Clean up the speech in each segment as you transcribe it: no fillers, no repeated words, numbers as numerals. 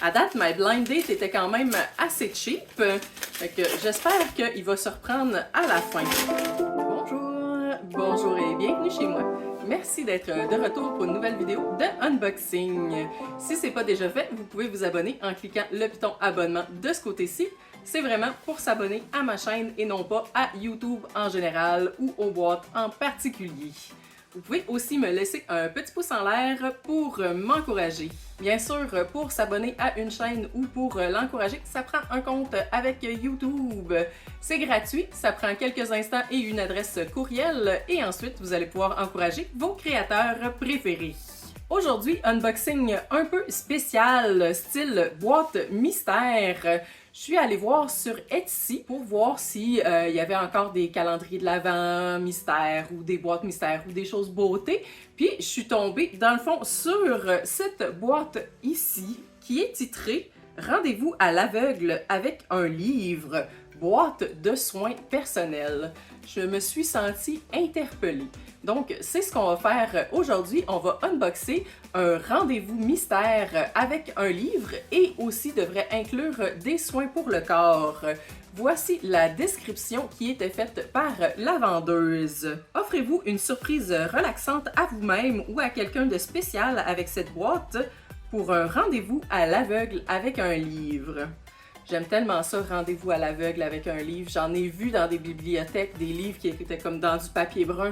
À date, my blind date était quand même assez cheap. Fait que j'espère qu'il va se reprendre à la fin. Bonjour! Bonjour et bienvenue chez moi. Merci d'être de retour pour une nouvelle vidéo de unboxing. Si ce n'est pas déjà fait, vous pouvez vous abonner en cliquant le piton abonnement de ce côté-ci. C'est vraiment pour s'abonner à ma chaîne et non pas à YouTube en général ou aux boîtes en particulier. Vous pouvez aussi me laisser un petit pouce en l'air pour m'encourager. Bien sûr, pour s'abonner à une chaîne ou pour l'encourager, ça prend un compte avec YouTube. C'est gratuit, ça prend quelques instants et une adresse courriel et ensuite vous allez pouvoir encourager vos créateurs préférés. Aujourd'hui, unboxing un peu spécial, style boîte mystère. Je suis allée voir sur Etsy pour voir si y avait encore des calendriers de l'Avent mystères ou des boîtes mystères ou des choses beauté. Puis je suis tombée dans le fond sur cette boîte ici qui est titrée « Rendez-vous à l'aveugle avec un livre, boîte de soins personnels ». Je me suis sentie interpellée. Donc, c'est ce qu'on va faire aujourd'hui. On va unboxer un rendez-vous mystère avec un livre et aussi devrait inclure des soins pour le corps. Voici la description qui était faite par la vendeuse. Offrez-vous une surprise relaxante à vous-même ou à quelqu'un de spécial avec cette boîte pour un rendez-vous à l'aveugle avec un livre. J'aime tellement ça, rendez-vous à l'aveugle avec un livre. J'en ai vu dans des bibliothèques des livres qui étaient comme dans du papier brun.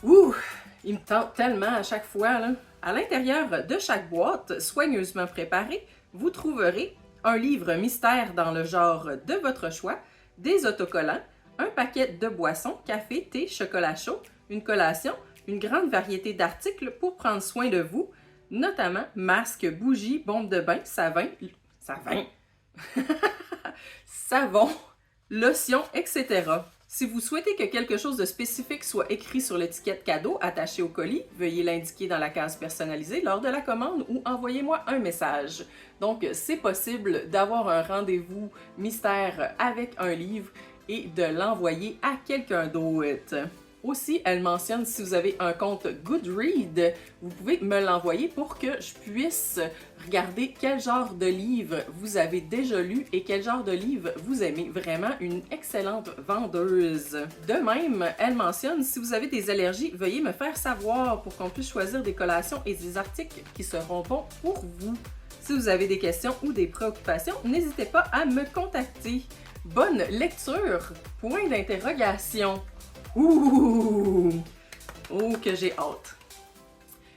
Ouh! Il me tente tellement à chaque fois, là. À l'intérieur de chaque boîte, soigneusement préparée, vous trouverez un livre mystère dans le genre de votre choix, des autocollants, un paquet de boissons, café, thé, chocolat chaud, une collation, une grande variété d'articles pour prendre soin de vous, notamment masques, bougies, bombes de bain, savon, lotion, etc. Si vous souhaitez que quelque chose de spécifique soit écrit sur l'étiquette cadeau attachée au colis, veuillez l'indiquer dans la case personnalisée lors de la commande ou envoyez-moi un message. Donc, c'est possible d'avoir un rendez-vous mystère avec un livre et de l'envoyer à quelqu'un d'autre. Aussi, elle mentionne si vous avez un compte Goodreads, vous pouvez me l'envoyer pour que je puisse regarder quel genre de livre vous avez déjà lu et quel genre de livre vous aimez. Vraiment une excellente vendeuse. De même, elle mentionne si vous avez des allergies, veuillez me faire savoir pour qu'on puisse choisir des collations et des articles qui seront bons pour vous. Si vous avez des questions ou des préoccupations, n'hésitez pas à me contacter. Bonne lecture! Point d'interrogation. Ouh! Oh, que j'ai hâte!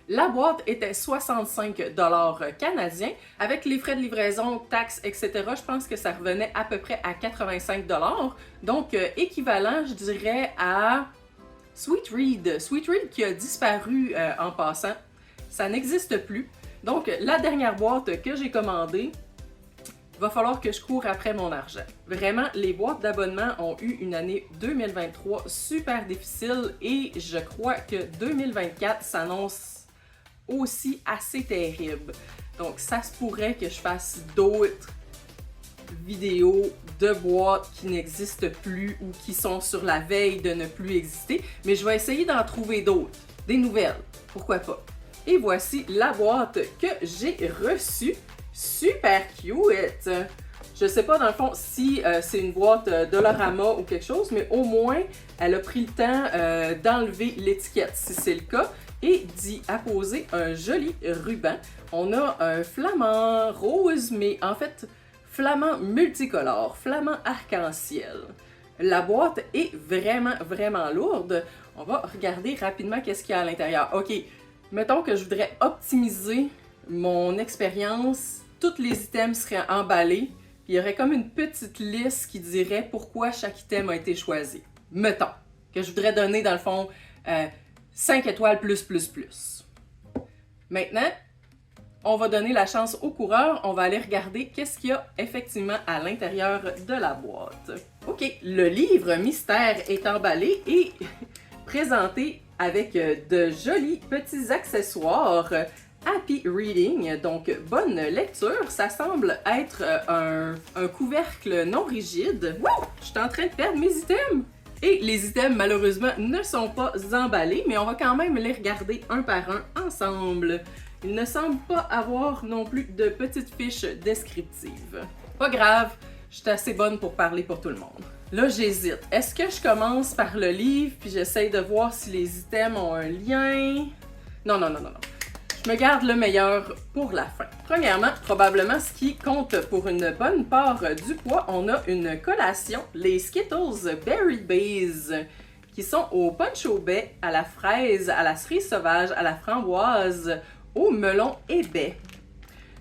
La boîte était 65 $ canadiens. Avec les frais de livraison, taxes, etc., je pense que ça revenait à peu près à 85 $. Donc, équivalent, je dirais, à Sweet Read. Sweet Read qui a disparu en passant. Ça n'existe plus. Donc, la dernière boîte que j'ai commandée, va falloir que je cours après mon argent. Vraiment, les boîtes d'abonnement ont eu une année 2023 super difficile et je crois que 2024 s'annonce aussi assez terrible. Donc, ça se pourrait que je fasse d'autres vidéos de boîtes qui n'existent plus ou qui sont sur la veille de ne plus exister, mais je vais essayer d'en trouver d'autres, des nouvelles, pourquoi pas. Et voici la boîte que j'ai reçue. Super cute! Je sais pas dans le fond si c'est une boîte Dollarama ou quelque chose, mais au moins elle a pris le temps d'enlever l'étiquette si c'est le cas et d'y apposer un joli ruban. On a un flamant rose, mais en fait flamant multicolore, flamant arc-en-ciel. La boîte est vraiment lourde. On va regarder rapidement qu'est-ce qu'il y a à l'intérieur. Ok, mettons que je voudrais optimiser mon expérience. Tous les items seraient emballés, puis il y aurait comme une petite liste qui dirait pourquoi chaque item a été choisi. Mettons que je voudrais donner, dans le fond, 5 étoiles plus. Maintenant, on va donner la chance au coureur, on va aller regarder qu'est-ce qu'il y a effectivement à l'intérieur de la boîte. Ok, le livre mystère est emballé et présenté avec de jolis petits accessoires. Happy Reading, donc bonne lecture. Ça semble être un couvercle non rigide. Wouh! Je suis en train de perdre mes items! Et les items, malheureusement, ne sont pas emballés, mais on va quand même les regarder un par un ensemble. Il ne semble pas avoir non plus de petites fiches descriptives. Pas grave, je suis assez bonne pour parler pour tout le monde. Là, j'hésite. Est-ce que je commence par le livre, puis j'essaye de voir si les items ont un lien? Non. Je me garde le meilleur pour la fin. Premièrement, probablement ce qui compte pour une bonne part du poids, on a une collation, les Skittles Berry Base, qui sont au punch au baies, à la fraise, à la cerise sauvage, à la framboise, au melon et baies.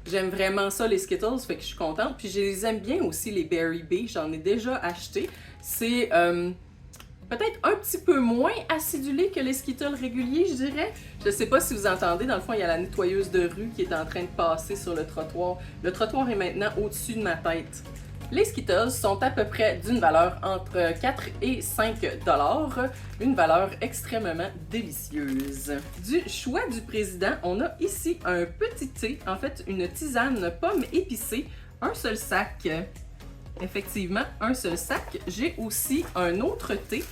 J'aime vraiment ça, les Skittles, fait que je suis contente. Puis je les aime bien aussi, les Berry Bee. J'en ai déjà acheté. C'est peut-être un petit peu moins acidulé que les Skittles réguliers, je dirais. Je sais pas si vous entendez, dans le fond, il y a la nettoyeuse de rue qui est en train de passer sur le trottoir. Le trottoir est maintenant au-dessus de ma tête. Les Skittles sont à peu près d'une valeur entre 4 et 5 $, une valeur extrêmement délicieuse. Du choix du président, on a ici un petit thé, en fait une tisane pomme épicée, un seul sac. Effectivement, un seul sac. J'ai aussi un autre thé.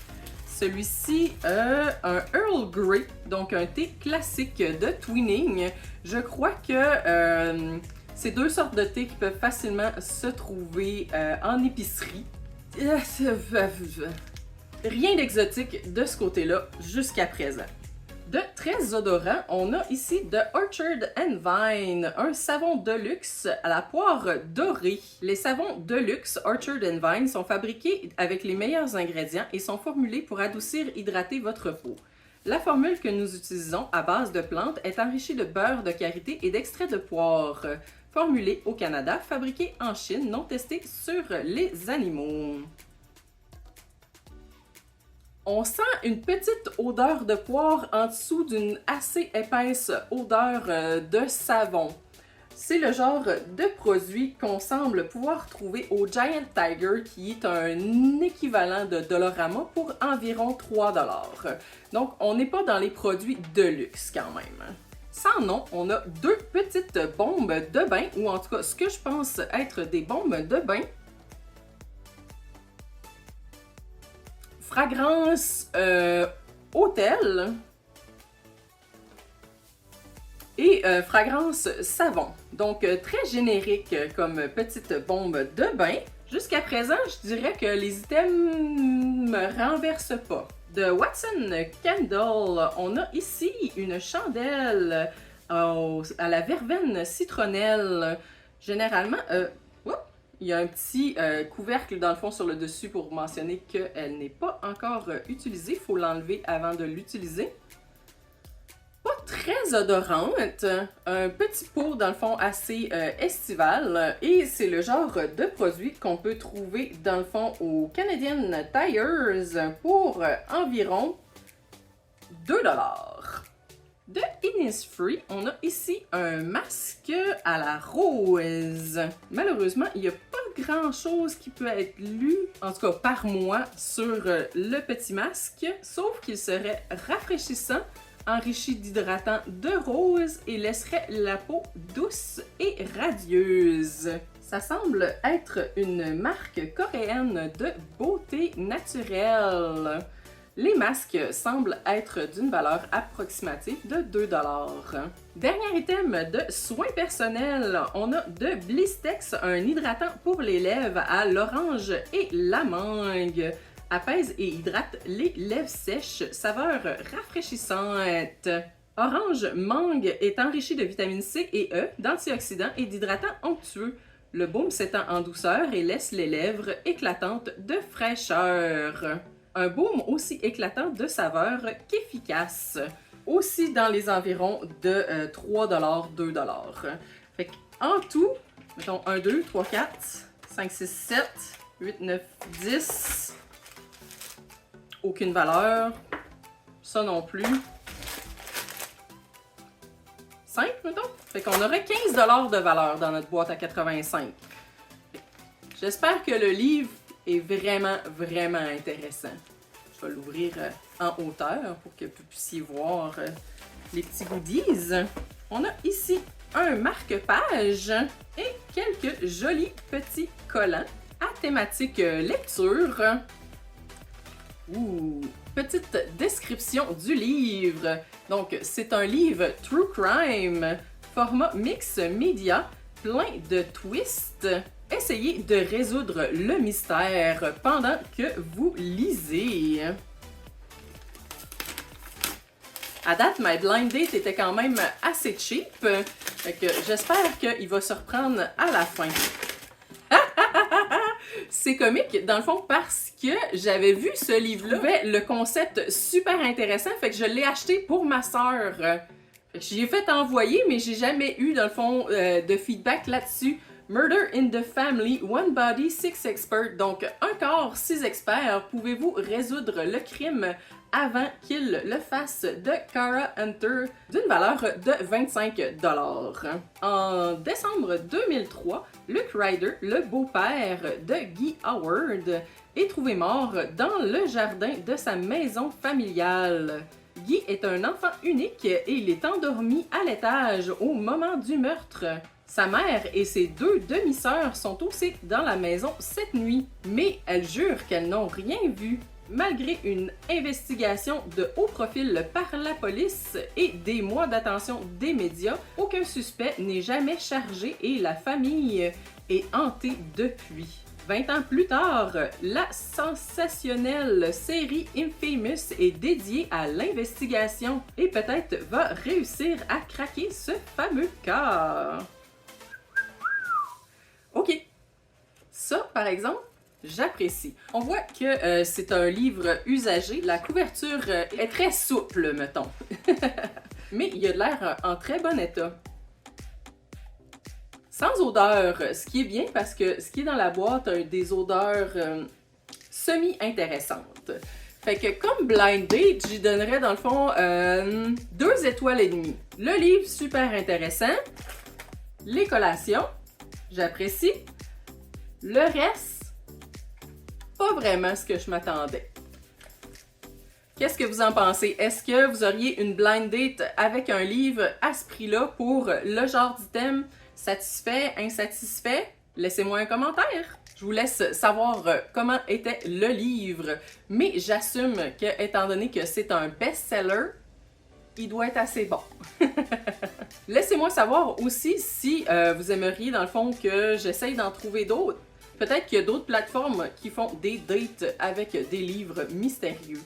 Celui-ci, un Earl Grey, donc un thé classique de Twinning. Je crois que c'est deux sortes de thé qui peuvent facilement se trouver en épicerie. Rien d'exotique de ce côté-là jusqu'à présent. De très odorant, on a ici de Orchard and Vine, un savon de luxe à la poire dorée. Les savons de luxe Orchard and Vine sont fabriqués avec les meilleurs ingrédients et sont formulés pour adoucir et hydrater votre peau. La formule que nous utilisons à base de plantes est enrichie de beurre de karité et d'extrait de poire. Formulé au Canada, fabriqué en Chine, non testé sur les animaux. On sent une petite odeur de poire en dessous d'une assez épaisse odeur de savon. C'est le genre de produit qu'on semble pouvoir trouver au Giant Tiger, qui est un équivalent de Dollarama pour environ 3 $. Donc, on n'est pas dans les produits de luxe quand même. Sans nom, on a deux petites bombes de bain, ou en tout cas ce que je pense être des bombes de bain. Fragrance hôtel et fragrance savon. Donc très générique comme petite bombe de bain. Jusqu'à présent, je dirais que les items me renversent pas. De Watson Candle, on a ici une chandelle à la verveine citronnelle. Généralement, il y a un petit couvercle dans le fond sur le dessus pour mentionner qu'elle n'est pas encore utilisée. Il faut l'enlever avant de l'utiliser. Pas très odorante. Un petit pot dans le fond assez estival. Et c'est le genre de produit qu'on peut trouver dans le fond au Canadian Tires pour environ 2 $. De Innisfree, on a ici un masque à la rose. Malheureusement, il n'y a pas grand-chose qui peut être lu, en tout cas par moi, sur le petit masque, sauf qu'il serait rafraîchissant, enrichi d'hydratants de rose et laisserait la peau douce et radieuse. Ça semble être une marque coréenne de beauté naturelle. Les masques semblent être d'une valeur approximative de 2 $. Dernier item de soins personnels, on a de Blistex, un hydratant pour les lèvres à l'orange et la mangue. Apaise et hydrate les lèvres sèches, saveur rafraîchissante. Orange mangue est enrichi de vitamine C et E, d'antioxydants et d'hydratants onctueux. Le baume s'étend en douceur et laisse les lèvres éclatantes de fraîcheur. Un baume aussi éclatant de saveur qu'efficace. Aussi dans les environs de 3 $, 2 $. Fait qu'en tout, mettons 1, 2, 3, 4, 5, 6, 7, 8, 9, 10. Aucune valeur. Ça non plus. 5, mettons. Fait qu'on aurait 15 $ de valeur dans notre boîte à 85. J'espère que le livre est vraiment, vraiment intéressant. Je vais l'ouvrir en hauteur pour que vous puissiez voir les petits goodies. On a ici un marque-page et quelques jolis petits collants à thématique lecture. Petite description du livre. Donc, c'est un livre True Crime format mix média, plein de twists. Essayez de résoudre le mystère pendant que vous lisez. À date, My Blind Date était quand même assez cheap, fait que j'espère qu'il va se reprendre à la fin. C'est comique, dans le fond, parce que j'avais vu ce livre-là, le concept super intéressant, fait que je l'ai acheté pour ma sœur. J'y ai fait envoyer, mais j'ai jamais eu, dans le fond, de feedback là-dessus. Murder in the Family, One Body, 6 Experts. Donc, un corps, 6 experts. Pouvez-vous résoudre le crime avant qu'il le fasse de Cara Hunter d'une valeur de 25 $. En décembre 2003, Luke Ryder, le beau-père de Guy Howard, est trouvé mort dans le jardin de sa maison familiale. Guy est un enfant unique et il est endormi à l'étage au moment du meurtre. Sa mère et ses 2 demi-sœurs sont aussi dans la maison cette nuit, mais elles jurent qu'elles n'ont rien vu. Malgré une investigation de haut profil par la police et des mois d'attention des médias, aucun suspect n'est jamais chargé et la famille est hantée depuis. 20 ans plus tard, la sensationnelle série Infamous est dédiée à l'investigation et peut-être va réussir à craquer ce fameux cas. Ok, ça par exemple, j'apprécie. On voit que c'est un livre usagé. La couverture est très souple, mettons. Mais il a de l'air en très bon état. Sans odeur, ce qui est bien parce que ce qui est dans la boîte a des odeurs semi-intéressantes. Fait que comme Blind Date, j'y donnerais dans le fond 2 étoiles et demie. Le livre, super intéressant. Les collations, j'apprécie. Le reste, pas vraiment ce que je m'attendais. Qu'est-ce que vous en pensez? Est-ce que vous auriez une blind date avec un livre à ce prix-là pour le genre d'item? Satisfait, insatisfait? Laissez-moi un commentaire. Je vous laisse savoir comment était le livre, mais j'assume que, étant donné que c'est un best-seller, il doit être assez bon. Laissez-moi savoir aussi si vous aimeriez, dans le fond, que j'essaye d'en trouver d'autres. Peut-être qu'il y a d'autres plateformes qui font des dates avec des livres mystérieux.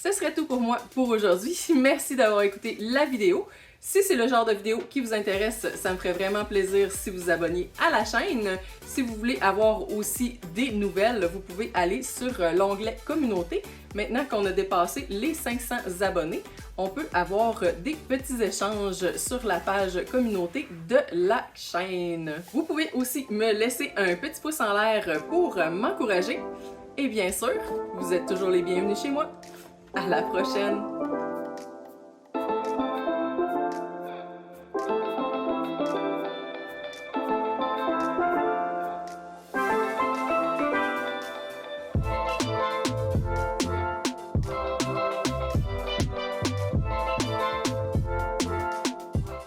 Ce serait tout pour moi pour aujourd'hui. Merci d'avoir écouté la vidéo. Si c'est le genre de vidéo qui vous intéresse, ça me ferait vraiment plaisir si vous vous abonniez à la chaîne. Si vous voulez avoir aussi des nouvelles, vous pouvez aller sur l'onglet Communauté. Maintenant qu'on a dépassé les 500 abonnés, on peut avoir des petits échanges sur la page Communauté de la chaîne. Vous pouvez aussi me laisser un petit pouce en l'air pour m'encourager. Et bien sûr, vous êtes toujours les bienvenus chez moi. À la prochaine!